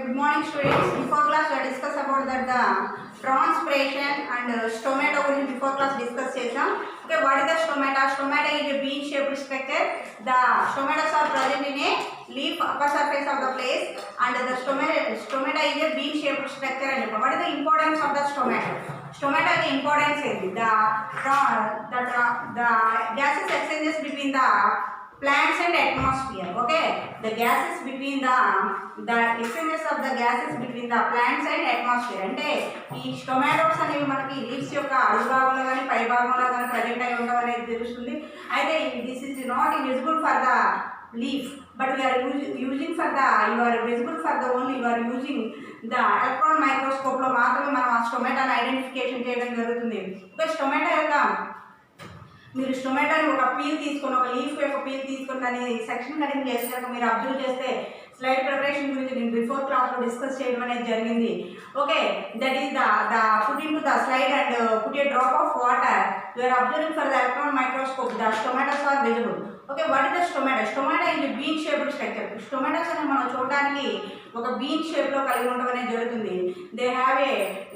Good morning students. Before class we discuss about that the transpiration and stomata guరించి before class discuss చేసాం. Okay, what is the stomata? Stomata is a bean shaped structure. The stomatas are present in a leaf upper surface of the place and the stomata is a bean shaped structure and what is the importance of the stomata? Stomata ki importance is the gases exchanges between the plants and atmosphere. Okay, the gases between the exchanges of the gases between the plants and atmosphere అంటే ఈ స్టొమాటోస్ అనేవి మనకి leaves యొక్క అడుగు భాగంలో కానీ పై భాగంలో కానీ ప్రజెంట్ అయి ఉండడం అనేది తెలుస్తుంది. అయితే this is not visible for the leaf but we are using for the you are visible for the only you are using the electron microscope లో మాత్రమే మనం ఆ స్టొమాటాను ఐడెంటిఫికేషన్ చేయడం జరుగుతుంది. ఒక స్టొమాటో యొక్క మీరు స్టొమాటోని ఒక పీల్ తీసుకొని ఒక లీఫ్ యొక్క పీల్ తీసుకొని దాన్ని సెక్షన్ కటింగ్ చేసినాక మీరు అబ్జర్వ్ చేస్తే స్లైడ్ ప్రిపరేషన్ గురించి నేను బిఫోర్ క్లాస్లో డిస్కస్ చేయడం అనేది జరిగింది. Okay, that is the put in to the slide and put a drop of water you are observing for the electron microscope the stomatos are visible. Okay, what is the stomato? Stomato is bean shaped structure. Stomatos అని మనం చూడడానికి ఒక been షేప్లో కలిగి ఉండడం అనేది జరుగుతుంది. They have a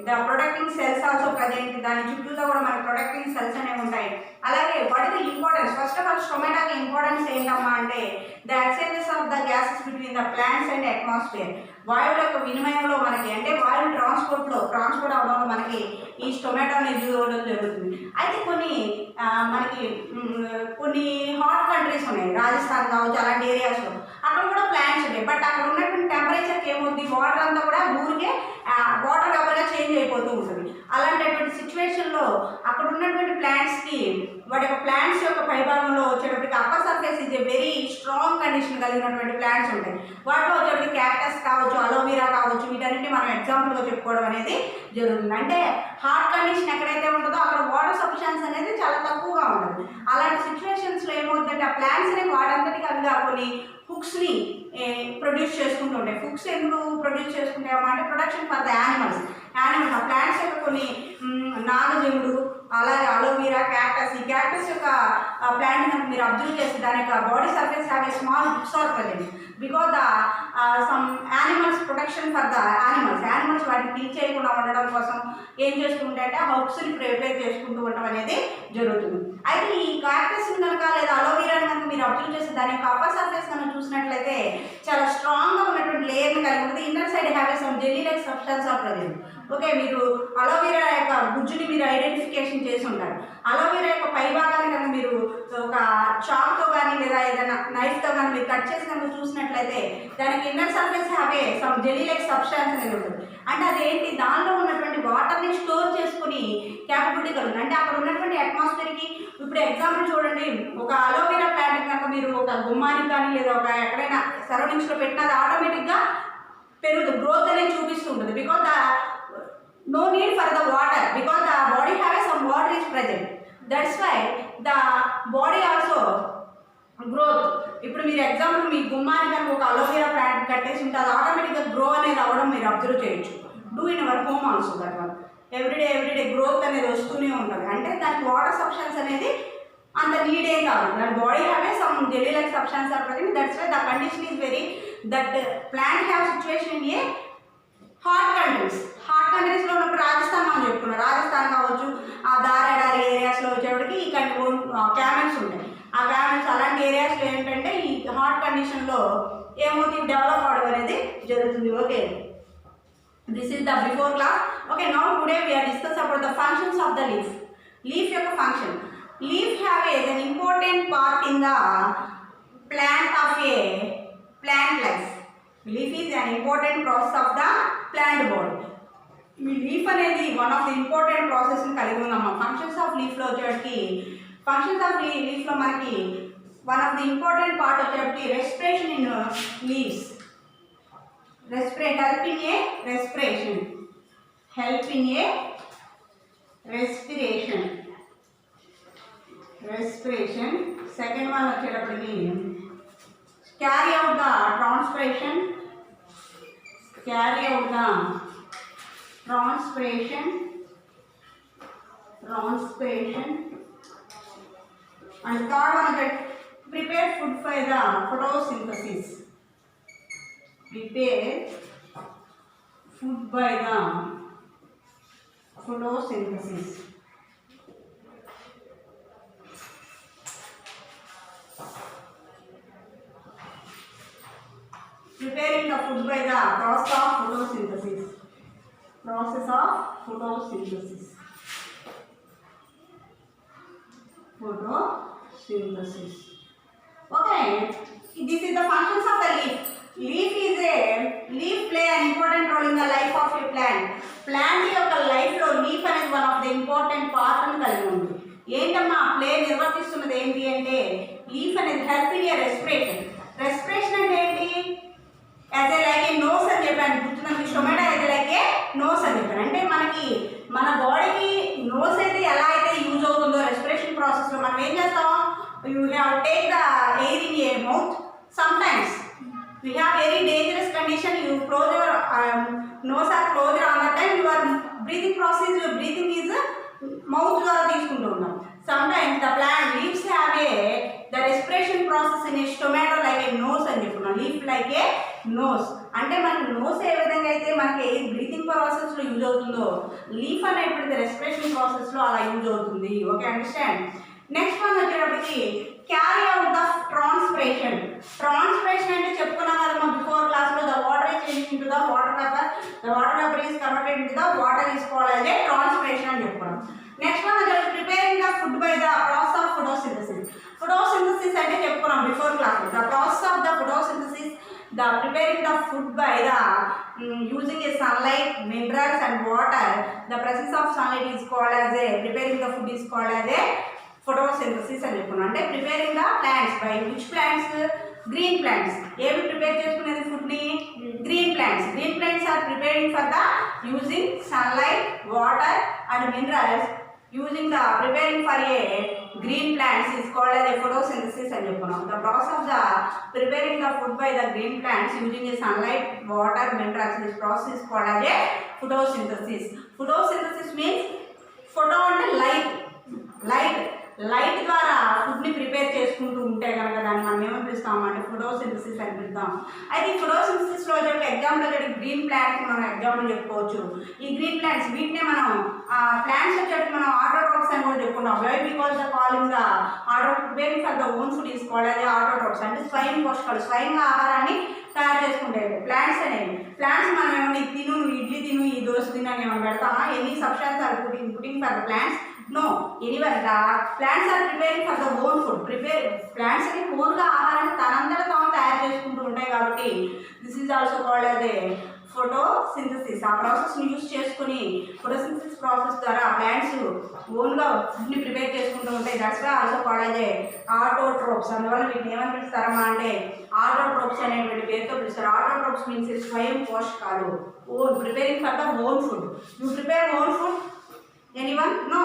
the producting cells also present. దాని చుట్టూతో కూడా మనకి ప్రొడక్టింగ్ సెల్స్ అనేవి ఉంటాయి. అలాగే what is the importance? First of all స్టొమాటోకి ఇంపార్టెన్స్ ఏంటమ్మా అంటే the exchanges of the gases between the plants and atmosphere. వాయువుల యొక్క వినిమయంలో మనకి అంటే వాయువు ట్రాన్స్పోర్ట్ అవడంలో మనకి ఈ స్టొమాటో అనేది ఇవ్వడం జరుగుతుంది. అయితే మనకి కొన్ని హాట్ కంట్రీస్ ఉన్నాయి, రాజస్థాన్ కావచ్చు అలాంటి ఏరియాస్లో, అక్కడ కూడా ప్లాంట్స్ ఉంటాయి. బట్ అక్కడ ఉన్నటువంటి టెంపరేచర్కి ఏమవుతుంది, వాటర్ అంతా కూడా ఊరికే వాటర్ వేపర్గా చేంజ్ అయిపోతూ ఉంటుంది. అలాంటటువంటి సిచ్యువేషన్లో అక్కడ ఉన్నటువంటి ప్లాంట్స్కి వాటి యొక్క ప్లాంట్స్ యొక్క పైభాగంలో వచ్చేటప్పటికి అప్పర్ సర్ఫేస్ ఇది వెరీ స్ట్రాంగ్ కండిషన్ కలిగినటువంటి ప్లాంట్స్ ఉంటాయి. వాటిలో వచ్చేటప్పటికి క్యాక్టస్ కావచ్చు, అలోవీరా కావచ్చు, వీటన్నిటిని మనం ఎగ్జాంపుల్గా చెప్పుకోవడం అనేది జరుగుతుంది. అంటే హార్ట్ కండిషన్ ఎక్కడైతే ఉంటుందో అక్కడ వాటర్ సఫిషియన్సీ అనేది చాలా తక్కువగా ఉంటుంది. అలాంటి సిచ్యువేషన్స్లో ఏమవుతుందంటే ఆ ప్లాంట్స్ అనేవి వాటంతటికి అవిగా కొన్ని హుక్స్ని ప్రొడ్యూస్ చేసుకుంటూ ఉంటాయి. హుక్స్ ఎందుకు ప్రొడ్యూస్ చేసుకుంటామా అంటే ప్రొడక్షన్ ఫర్ ద యానిమల్స్. ఆ ప్లాంట్స్ యొక్క కొన్ని నాగజముడు అలాగే అలోవీరా, క్యాక్టస్. ఈ క్యాక్టస్ యొక్క ప్లాంట్ కనుక మీరు అబ్జర్వ్ చేస్తే దాని యొక్క body surface have a small hooks are present because the some animals protection for the animals వాటిని కిల్ చేయకుండా ఉండడం కోసం ఏం చేసుకుంటాయంటే ఆ హుక్స్ని ప్రిపేర్ చేసుకుంటూ ఉండడం అనేది జరుగుతుంది. అయితే ఈ క్యాక్టస్ని కనుక లేదా అలోవీరాని కనుక మీరు అబ్జర్వ్ చేస్తే దాని యొక్క అప్పర్ సర్ఫేస్ కనుక చూసినట్లయితే చాలా స్ట్రాంగ్గా ఉన్నటువంటి లేయర్ని కలిగి ఉంటుంది. Inner side have a some jelly like substance are present. Okay, మీరు అలోవీరా యొక్క గుజ్జుని మీరు ఐడెంటిఫికేషన్ చేసి ఉంటారు. అలోవీరా యొక్క పై భాగాన్ని కనుక మీరు ఒక చాక్తో కానీ లేదా ఏదైనా నైఫ్తో కానీ మీరు కట్ చేసి కనుక చూసినట్లయితే దానికి inner surface have a some jelly like substance అనేది ఉంటుంది. అంటే అదేంటి, దానిలో ఉన్నటువంటి వాటర్ని స్టోర్ చేసుకుని క్యాపబిలిటీ కలుగుతుంది. అంటే అక్కడ ఉన్నటువంటి అట్మాస్ఫియర్కి ఇప్పుడు ఎగ్జాంపుల్ చూడండి, ఒక అలోవీరా ప్లాంట్ కనుక మీరు ఒక గుమ్మానికి కానీ లేదా ఒక ఎక్కడైనా సరౌండింగ్స్లో పెట్టినా అది ఆటోమేటిక్గా పెరుగుతుంది, గ్రోత్ అనేది చూపిస్తూ ఉంటుంది. Because the no need for the water because the body have some water is present, that's why the body also growth. ఇప్పుడు మీరు ఎగ్జాంపుల్ మీ గుమ్మానికి కనుక ఒక అలోవీరా ప్లాంట్ కట్టేసి ఉంటే అది ఆటోమేటిక్గా గ్రో అనేది అవ్వడం మీరు అబ్జర్వ్ చేయొచ్చు. Do in our home also that one everyday growth అనేది వస్తూనే ఉంటుంది. అంటే దానికి వాటర్ సబ్స్టెన్స్ అనేది అంత నీడ్ ఏం కాదు. దాని body have a some jelly like substance are present, that's why the condition is very that plant have situation in a hot కంట్రీస్లో ఉన్నప్పుడు రాజస్థాన్ మనం చెప్పుకున్నాం, రాజస్థాన్ కావచ్చు ఆ దారేడారి ఏరియాస్లో వచ్చేప్పటికి ఈ క్యామెల్స్ ఉంటాయి. ఆ క్యామెల్స్ అలాంటి ఏరియాస్లో ఏంటంటే ఈ హాట్ కండిషన్లో ఏమవుతుంది, డెవలప్ అవడం అనేది జరుగుతుంది. Okay, this is the before class. Okay, now today we are discuss about the functions of the leaf యొక్క function. Leaf have a important part in the plant of a plant life. Leaf is an important process of the plant body. మీ leaf అనేది one of the important ప్రాసెస్ని కలిగి ఉందమ్మా. Functions of లీఫ్లో వచ్చేటికి లీఫ్లో మనకి one of the important part వచ్చేటికి respiration in leaves. Help in a respiration. Second one వచ్చేటప్పటికి carry out the transpiration and third one that prepare food for the photosynthesis. food by the photosynthesis. Preparing the food by the process of photosynthesis. Process of photosynthesis. Photosynthesis. Okay, this is the functions of the leaf. Leaf play an important role in the life of a plant. Plant యొక్క life లో leaf అనేది one of the important part అని కలిగి ఉంది. ఏంటమ్మా play నిర్వర్తిస్తున్నది ఏంటి అంటే leaf అనేది హెల్ప్ ఇన్ రెస్పిరేషన్. రెస్పిరేషన్ అంటే ఏంటి? As a like a nose అని చెప్పాను, గుర్తుందండి. Tomato as a like a nose అని చెప్పాను. అంటే మనకి మన బాడీకి నోస్ అయితే ఎలా అయితే యూజ్ అవుతుందో రెస్పిరేషన్ ప్రాసెస్లో మనం ఏం చేస్తాం? You have take the air in a mouth. Sometimes we have very dangerous condition, you close your nose or close on the time your breathing process, your breathing is mouth ద్వారా తీసుకుంటూ ఉన్నాం. Sometimes the plant leaves have the respiration process in a tomato like a nose అని చెప్పుకున్నాం. leaf like a nose అంటే మనకి nose ఏ విధంగా అయితే మనకి బ్రీతింగ్ ప్రాసెస్ లో యూజ్ అవుతుందో లీఫ్ అనేటువంటిది రెస్పిరేషన్ ప్రాసెస్ లో అలా యూజ్ అవుతుంది. Okay, understand. నెక్స్ట్ వన్ వచ్చేటప్పటికి carry out the transpiration. Transpiration అంటే చెప్పుకున్నాం కదా మనం బిఫోర్ క్లాస్ లో, the water is changing into the water vapour, the water vapour is converted into the water is called as A transpiration అని చెప్పుకున్నాం. Next one వచ్చేసి preparing the food by the process of photosynthesis. Photosynthesis అంటే చెప్పుకున్నాం before class లో, the process of the photosynthesis, the preparing the food by the using a sunlight, minerals and water. The presence of sunlight is called as a preparing the food is called as a photosynthesis అని చెప్పుకున్నాం. అంటే preparing the plants by which plants? Green plants. ఏమి prepare చేసుకునేది food ని? Green plants. Green plants are preparing for the using sunlight, water and minerals. using the preparing for a green plants is called as a photosynthesis అని చెప్పుకున్నాం. The process of the preparing the food by the green plants using a sunlight, water, minerals, this process is called as a photosynthesis. Photosynthesis means photo అంటే light ద్వారా ఫుడ్ని ప్రిపేర్ చేసుకుంటూ ఉంటే కనుక దాన్ని మనం ఏమని పిలుస్తాం అంటే ఫోటోసింథసిస్ అని పిలుస్తాం. అయితే ఈ ఫోటోసింథసిస్లో వచ్చే ఎగ్జాంపుల్ వచ్చేటి గ్రీన్ ప్లాంట్స్ మనం ఎగ్జాంపుల్ చెప్పుకోవచ్చు. ఈ గ్రీన్ ప్లాంట్స్ వీటినే మనం ప్లాంట్స్ వచ్చేటి మనం ఆటోట్రోప్స్ అని కూడా చెప్పుకుంటాం. Why because the calling the preparing for the own food is called as autotrophs. అంటే స్వయం పోషకాలు, స్వయంగా ఆహారాన్ని తయారు చేసుకుంటాయి ప్లాంట్స్ అనేవి. ప్లాంట్స్ మనం ఏమన్నా తిను, ఇడ్లీ తిను, ఈ దోశ తిను అని ఏమైనా పెడతామా? Any substance are putting for the plants? No, anywhere the plants are preparing for the own food. Plants అని ఓన్గా ఆహారాన్ని తనంతట తాము తయారు చేసుకుంటూ ఉంటాయి కాబట్టి this is also called as A photosynthesis. ఆ ప్రాసెస్ని యూజ్ చేసుకుని ఫోటోసింథసిస్ ప్రాసెస్ ద్వారా ప్లాంట్స్ ఓన్గా ఫుడ్ని ప్రిపేర్ చేసుకుంటూ ఉంటాయి. That's why also called as a autotrophs. అందువల్ల వీటిని ఏమని పిలుస్తారమ్మా అంటే ఆటోట్రోప్స్ అనేటువంటి పేరుతో పిలుస్తారు. ఆటోట్రోప్స్ మీన్స్ స్వయం పోషకాలు. Own preparing for the own food. You prepare own food? Anyone? No.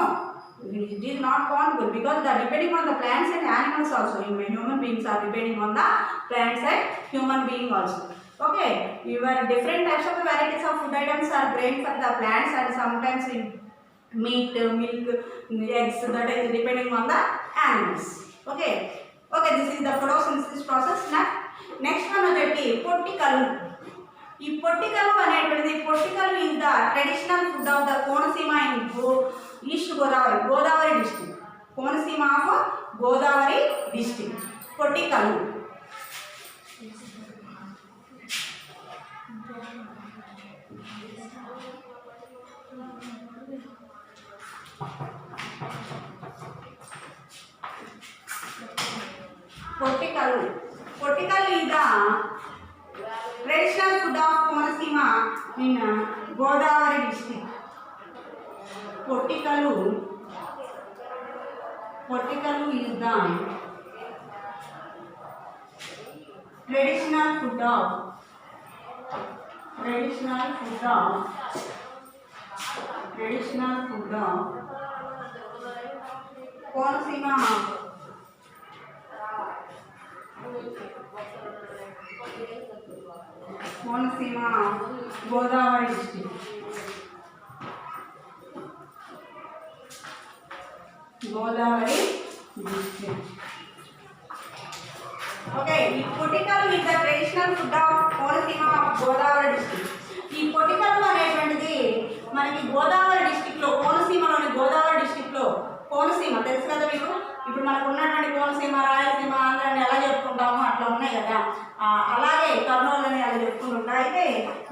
It is not possible because they are depending on the plants and animals also. Human beings are depending on the plants and human being also. Okay, your different types of varieties of food items are grain for the plants and sometimes meat, milk, eggs, that is depending on the animals. Okay, this is the photosynthesis process. Next one is pottikalu. ఈ పొట్టికలు అనేటువంటిది, pottikalu is the traditional food of the Konaseema in East Godavari district. Konaseema of Godavari district. Pottikalu is the traditional food of Konasima in Godavari district. Pottikalu is the traditional food of Konasima Godavari district. Okay, పొట్టికలు is the traditional food of Konasima Godavari district. ఈ పొట్టికలు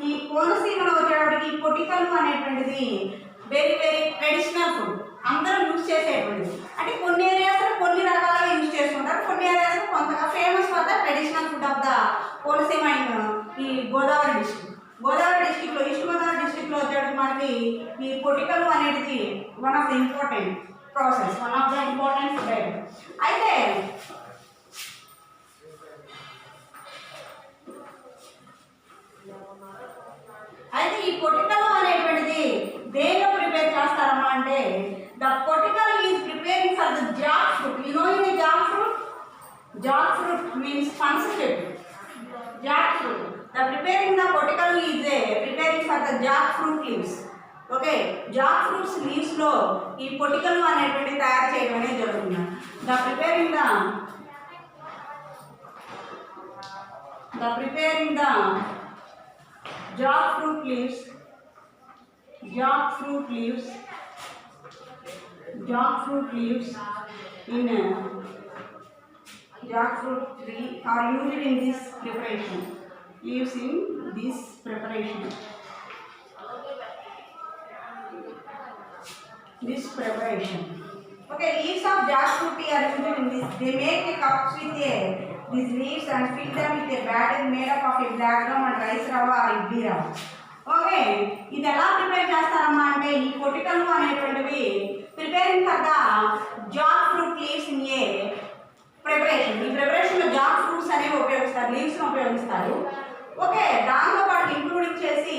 ఈ కోనసీమలో వచ్చేటప్పటికి పొటికలు అనేటువంటిది very very traditional food, అందరూ use చేసేటువంటిది. అంటే కొన్ని ఏరియాస్లో కొన్ని రకాలుగా యూజ్ చేసుకుంటారు, కొన్ని ఏరియాస్లో కొంతగా famous for the traditional food of the Konaseema ఈ గోదావరి డిస్ట్రిక్ట్. గోదావరి డిస్ట్రిక్ట్లో, ఈస్ట్ గోదావరి డిస్ట్రిక్ట్లో వచ్చేటప్పుడు మనకి ఈ పొటికలు అనేది one of the important process, one of the important food item. అయితే ఈ పొటికలు అనేటువంటిది దేనిలో ప్రిపేర్ చేస్తారమ్మా అంటే the pottikal is preparing for the jackfruit. You know in jackfruit, jackfruit means పనస చెట్టు, jackfruit. The preparing the pottikal is preparing for the jackfruit leaves. Okay, jackfruits లీవ్స్లో ఈ పొటికలు అనేటువంటిది తయారు చేయడం అనేది జరుగుతుంది. The preparing jackfruit leaves in jackfruit tree are used in this preparation. Okay, leaves of jackfruit tree are used in this. They make the cups with these leaves and fill them with a batter made up of a black gram and rice rava or idli rava. Okay, ఇది ఎలా prepare చేస్తారమ్మా అంటే ఈ పొటికలు అనేటువంటివి preparing for the jackfruit leaves in a preparation. ఈ ప్రిపరేషన్లో Jack fruits అనేవి ఉపయోగిస్తారు, లీవ్స్ని ఉపయోగిస్తారు. ఓకే, దాంతో పాటు ఇంక్లూడింగ్ చేసి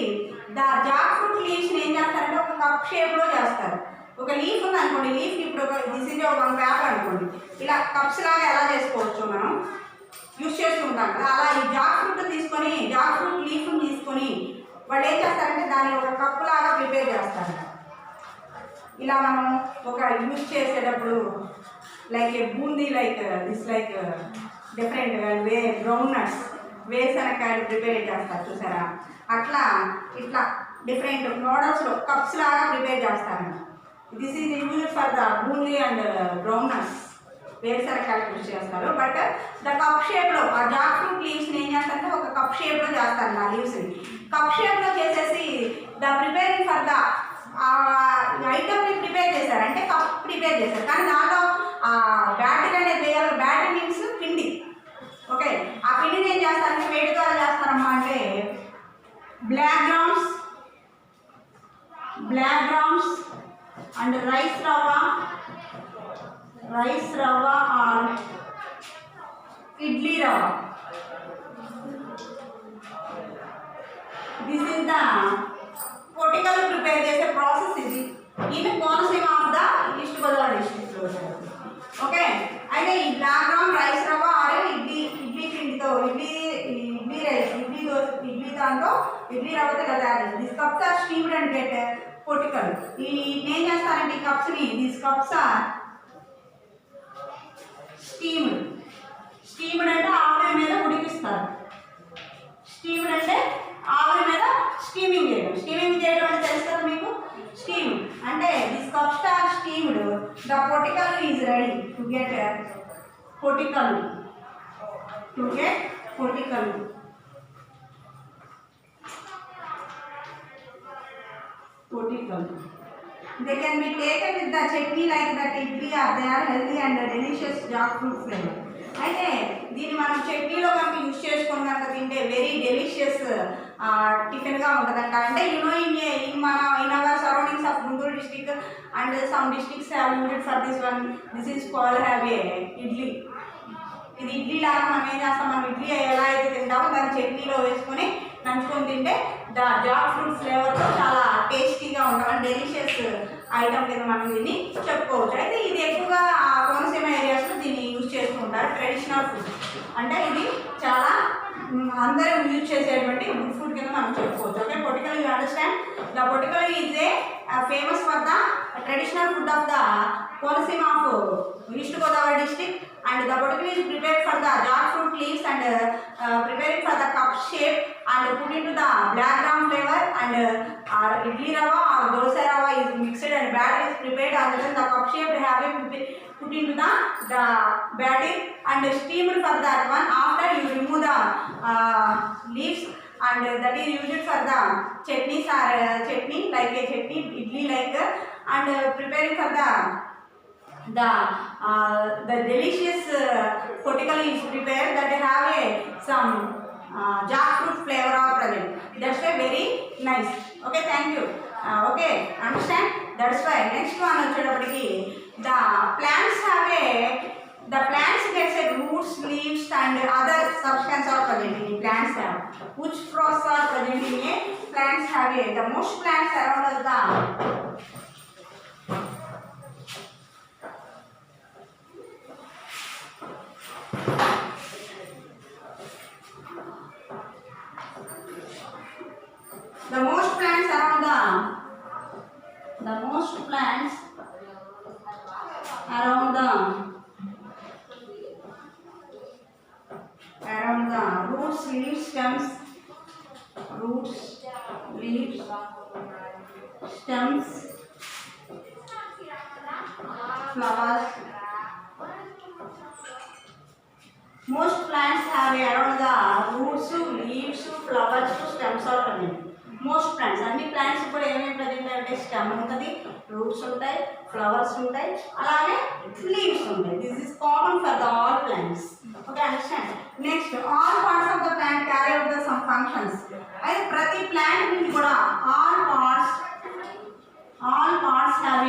ద జాక్ ఫ్రూట్ లీవ్స్ని ఏం చేస్తారంటే ఒక కప్ షేప్లో చేస్తారు. ఒక లీఫ్ ఉంది అనుకోండి, లీఫ్ ఇప్పుడు దిస్ ఈజ్ ఒక పేపర్ అనుకోండి, ఇలా కప్స్ లాగా ఎలా చేసుకోవచ్చు మనం యూజ్ చేస్తుంటాం కదా. అలా ఈ జాక్ ఫ్రూట్ తీసుకొని, జాక్ ఫ్రూట్ లీఫ్ని తీసుకొని వాళ్ళు ఏం చేస్తారంటే దాన్ని ఒక కప్పు లాగా ప్రిపేర్ చేస్తారు. ఇలా మనం ఒక యూజ్ చేసేటప్పుడు like a boondi, like different groundnuts, వేరుశనగకాయలు ప్రిపేర్ చేస్తారు చూసారా, అట్లా ఇట్లా డిఫరెంట్ మోడల్స్లో కప్స్ లాగా ప్రిపేర్ చేస్తారండి. This is used for the boondi and groundnuts, వేరుశనగకాయలు యూజ్ చేస్తారు. బట్ ద కప్ షేప్లో ఆ జాక్ ఫ్రూట్ లీవ్స్ని ఏం చేస్తారంటే ఒక కప్ షేప్లో చేస్తారు. ఆ లీవ్స్ని కప్ షేప్లో చేసేసి ద ప్రిపేరింగ్ ఫర్ ద ఐటమ్ని ప్రిపేర్ చేశారు, అంటే కప్ ప్రిపేర్ చేశారు. కానీ దాంట్లో బ్యాటర్ అనేది వేయాలి. బ్యాటర్ మీన్స్ పిండి. ఓకే, ఆ పిండిని ఏం చేస్తారంటే వేడి ద్వారా చేస్తారమ్మా అంటే black grams and rice rava or idli rava. This is the pottikal prepare చేసే ప్రాసెస్. ఇది in Konaseema of the East Godavari డిస్ట్రిక్ట్లో. ఓకే, అయితే ఈ black gram rice rava or idli పిండితో ఇడ్లీ దాంతో ఇడ్లీ రవ్వతో ఇలా తయారు చేస్తారు. This cups are steamed and get pottikal. ఈ ఏం చేస్తారంటే ఈ కప్స్ని, దీస్ కప్స్ ఆర్ స్టీమ్డ్ అంటే ఆవిరి మీద ఉడికిస్తారు. స్టీమ్డ్ అంటే ఆవిరి మీద స్టీమింగ్ చేయడం అంటే తెలుసు కదా మీకు. స్టీమ్ అంటే this cups are steamed, the pottikal is ready to get pottikal. They can be taken with the chutney like that idli, or they are healthy and delicious jackfruit flavor. అయితే దీన్ని మనం చట్నీలో కనుక యూజ్ చేసుకొని కనుక తింటే వెరీ డెలిషియస్ టిఫిన్గా ఉంటుందంట. అంటే you know in our surroundings of Guntur district and some districts have used for this one. This is called have a idli. ఇది ఇడ్లీ లాగా మనం ఏం చేస్తాం, మనం ఇడ్లీ ఎలా అయితే తింటామో దాన్ని చట్నీలో వేసుకొని నంచుకొని తింటే ద జాక్ ఫ్రూట్ ఫ్లేవర్తో చాలా టేస్టీగా ఉంటాం. డెలిషియస్ ఐటమ్ కింద మనం దీన్ని చెప్పుకోవచ్చు. అయితే ఇది ఎక్కువగా కోనసీమ ఏరియాస్లో దీన్ని యూజ్ చేస్తూ ఉంటారు. ట్రెడిషనల్ ఫుడ్ అంటే ఇది చాలా అందరూ యూజ్ చేసేటువంటి ఫుడ్ కింద మనం చెప్పుకోవచ్చు. Okay, pottikal you understand. The pottikal is a famous for the traditional food of the Konaseema of East Godavari district, and the potato is prepared for the jackfruit leaves and preparing for the cup shape and put into the black gram flavor, and our idli rava or dosa rava is mixed and batter is prepared, and then the cup shape have been put into the batter and steamed for that one. After you remove the leaves and that is used for the chutneys or chutney like a chutney, idli like, and preparing for the delicious potato is prepared that have some jackfruit flavor or present. That's why very nice. Okay, thank you. Okay, understand? That's why next one the plants have the plants gets a roots, leaves and other substance are present in plants have. Which process are present in a plants have the most plants around us the most plants around the roots, leaves, stems, flowers. Most plants have around the roots, leaves, flowers, stems are present. Most plants, అన్ని plants ఇప్పుడు ఏమేమి present అంటే stem ఉంటుంది, roots ఉంటాయి, flowers ఉంటాయి, అలాగే leaves ఉంటాయి. This is common for the all plants. Okay, understand? Next, all parts of the plant carry out the sum functions. అయితే ప్రతి ప్లాంట్ నుంచి కూడా all parts have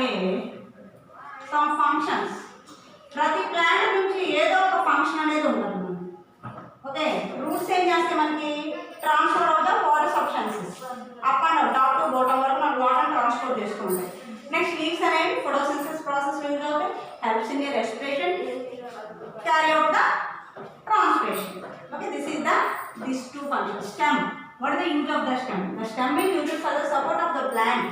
some functions. ప్రతి ప్లాంట్ నుంచి ఏదో ఒక ఫంక్షన్ అనేది ఉంటుంది. ఓకే, రూట్స్ ఏం చేస్తే మనకి transfer of the water substances up and down, top to bottom వరకు మనకు వాటర్ ట్రాన్స్పోర్ట్ చేసుకుంటాయి. నెక్స్ట్, లీవ్స్ అనేవి ఫోటోసింథసిస్ ప్రాసెస్ యూజ్ అవుతాయి, helps in respiration, carry out the transpiration. Okay, these two functions. Stem, what is the use of the stem? The stem is used for the support of the plant.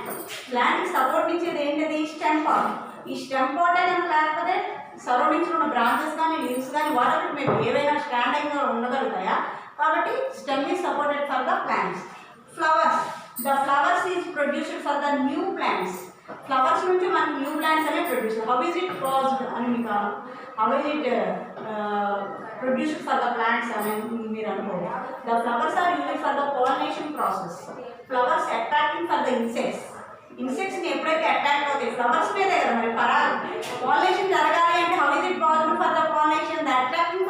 Plant కి support ఇచ్చేది ఏంటిది? Stem part. ఈ stem part అనేది లేకపోతే surroundings ఉన్న branches కానీ leaves కానీ water మేము ఏవైనా స్టాండింగ్గా ఉండగలుగుతాయా? కాబట్టి stem is supported for the plants. Flowers, the flowers is produced for the new plants. Flowers నుంచి మనకి న్యూ ప్లాంట్స్ అనేవి produce. How is it caused అని మీకు how is it produced for the plants అని మీరు అనుకోవాలి. The flowers are used for the pollination process. Flowers attracting for the insects. ఇన్సెక్ట్స్ని ఎప్పుడైతే అట్రాక్ట్ అవుతాయి ఫ్లవర్స్ మీదే కదా మరి పరాలు. పాలినేషన్ జరగాలి అంటే how is it possible for the pollination? The attracting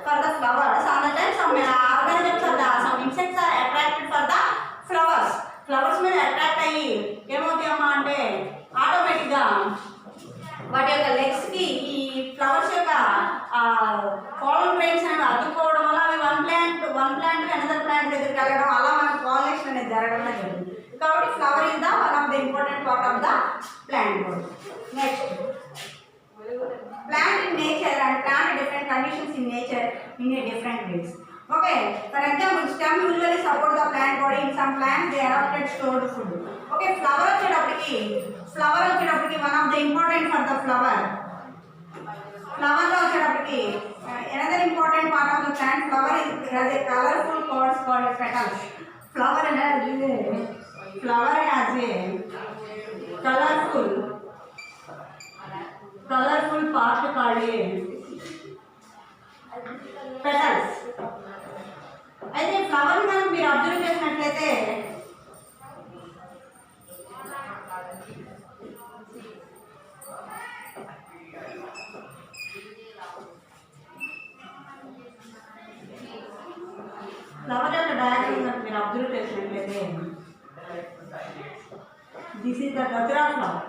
for the flowers on the time some organisms or some insects are attracted for the flowers. Flowers మీద attract అయ్యి ఏమవుతాయమ్మా అంటే ఆటోమేటిక్గా వాటి యొక్క లెగ్స్కి ఈ ఫ్లవర్స్ యొక్క పాలన్ గ్రెయిన్స్ అనేవి అతుక్కోవడం వల్ల అవి వన్ ప్లాంట్ అనదర్ ప్లాంట్ దగ్గరికి వెళ్ళడం, అలా మనకు పాలినేషన్ అనేది జరగడం జరుగుతుంది. కాబట్టి flower is the one of the important part of the plant body. Next, plant in nature and plant different conditions in nature in a different ways. Okay, for example, stem usually support the plant body. In some plants they adopted stored food. Okay, flower వచ్చేటప్పటికి one of the important for the flower లో వచ్చేటప్పటికి another important part of the plant, flower has a colorful pods called petals. Flower has a colorful part called petals. అయితే flower కనుక మీరు observe చేసినట్లయితే flower యొక్క diagram కనుక మీరు observe చేసినట్లయితే this is the Gadra flower.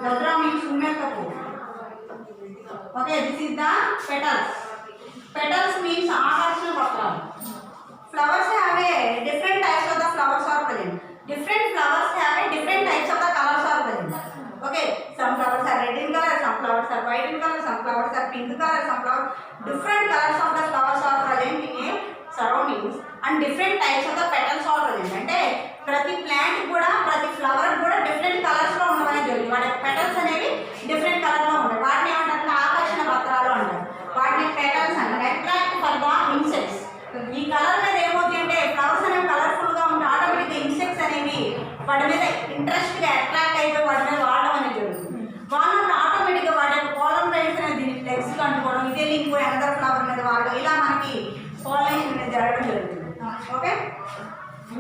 Gadra means umekapu. Okay, this is the petals. Petals means ఆకర్షణ పత్రాలు. Flowers have a different types of the flowers are present. Different flowers have a different types of the colors are present. Okay, some flowers are red in color, some flowers are white in color, some flowers are pink color, some flowers different colors of the flowers are present in a surroundings and different types of the petals are present. అంటే ప్రతి plant కూడా ప్రతి flower కూడా different colours లో ఉండమని జరిగింది. వాటి petals అనేవి డిఫరెంట్ కలర్ లో ఉంటాయి. వాటిని ఏమంటారు? ఆకర్షణ పత్రాలు అంటారు. వాటిని పెటల్స్ అంటారు. Attract for the insects. ఈ కలర్ మీద ఏమవుతుంది అంటే ఫ్లవర్స్ అనేవి కలర్ఫుల్ గా ఉంటే ఆటోమేటిక్గా ఇన్సెక్ట్స్ అనేవి వాటి మీద ఇంట్రెస్ట్ గా అట్రాక్ట్ అయిపోయి వాటి మీద వాడడం అనేది జరుగుతుంది. వాళ్ళని ఆటోమేటిక్గా వాటి యొక్క పోలన్ రైడ్స్ అనేది దీనికి లెగ్స్ అంటుకోవడం, ఇదే లింక్ అనదర్ ఫ్లవర్ మీద వాడడం, ఇలా మనకి పాలినేషన్ అనేది జరగడం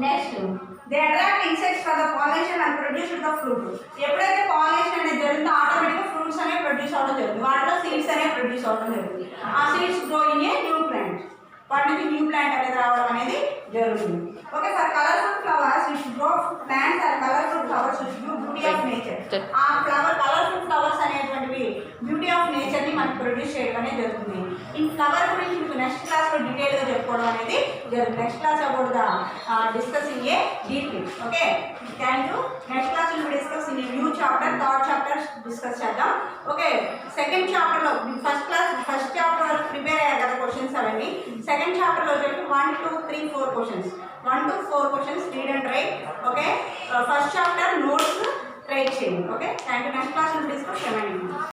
next they attract insects for the pollination and produce the fruit. ఎప్పుడైతే పాలినేషన్ అనేది జరుగుతుందో ఆటోమేటిక్గా ఫ్రూట్స్ అనేవి ప్రొడ్యూస్ అవ్వడం జరుగుతుంది, వాటిలో సీడ్స్ అనేవి ప్రొడ్యూస్ అవ్వడం జరుగుతుంది. ఆ seeds grow in a new plant, వాటి నుంచి న్యూ ప్లాంట్ అనేది రావడం అనేది జరుగుతుంది. Okay, for colourful flowers which grow plants are colourful flowers which grow beauty of nature. ఆ ఫ్లవర్ కలర్ఫుల్ ఫ్లవర్స్ అనేటువంటివి బ్యూటీ ఆఫ్ నేచర్ని మనకి ప్రొడ్యూస్ చేయడం అనేది జరుగుతుంది. ఈ ఫ్లవర్ గురించి మీకు నెక్స్ట్ క్లాస్లో డీటెయిల్గా చెప్పుకోవడం అనేది జరుగుతుంది. Next class about the discussing A deeply. Okay, thank you. Next class will discuss in new chapter, third chapter discuss చేద్దాం. ఓకే, సెకండ్ చాప్టర్లో ఫస్ట్ చాప్టర్ వరకు ప్రిపేర్ అయ్యారు కదా క్వశ్చన్స్ అవన్నీ. సెకండ్ చాప్టర్లో వచ్చి 1, 2, 3, 4 questions, 1 to 4 questions read and write. Okay, first chapter notes try చేయండి. Okay, thank you. Next class will discuss.